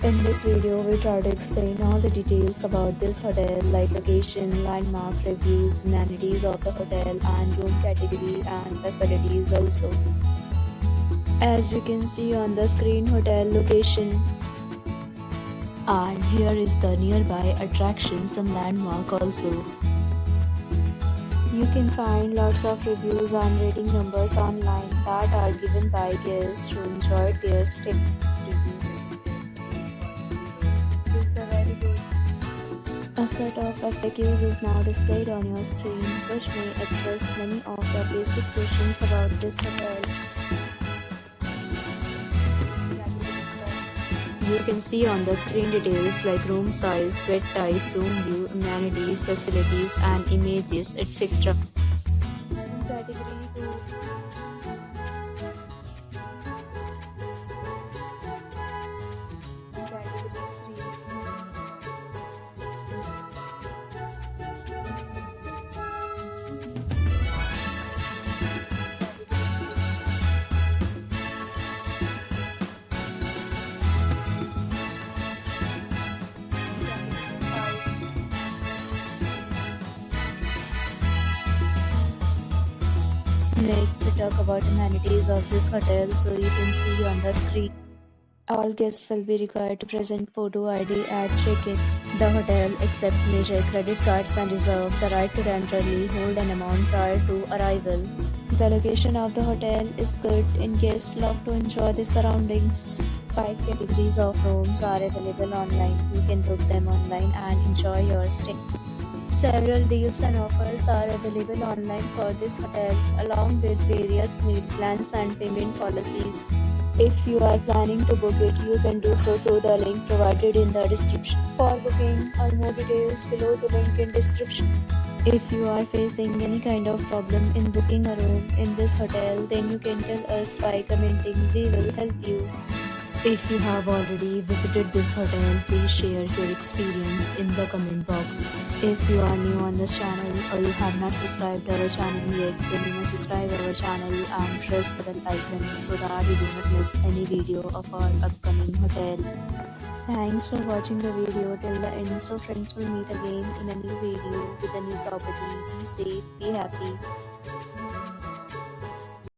In this video, we try to explain all the details about this hotel like location, landmark, reviews, amenities of the hotel and room category and facilities also. As you can see on the screen, hotel location. And here is the nearby attraction, some landmark also. You can find lots of reviews and rating numbers online that are given by guests who enjoyed their stay. A set of FAQs is now displayed on your screen, which may address many of the basic questions about this hotel. You can see on the screen details like room size, bed type, room view, amenities, facilities and images, etc. Category 2. Category 3. Next, we talk about amenities of this hotel. So you can see on the screen. All guests will be required to present photo ID at check-in. The hotel accepts major credit cards and reserves the right to temporarily hold an amount prior to arrival. The location of the hotel is good and guests love to enjoy the surroundings. 5 categories of rooms are available online. You can book them online and enjoy your stay. Several deals and offers are available online for this hotel, along with various meal plans and payment policies. If you are planning to book it, you can do so through the link provided in the description. For booking or more details, below the link in description. If you are facing any kind of problem in booking a room in this hotel, then you can tell us by commenting. We will help you. If you have already visited this hotel, please share your experience in the comment box. If you are new on this channel or you have not subscribed our channel yet, then you must subscribe our channel and press the bell icon so that you do not miss any video of our upcoming hotel. Thanks for watching the video till the end. So friends, will meet again in a new video with a new property. Be safe, be happy.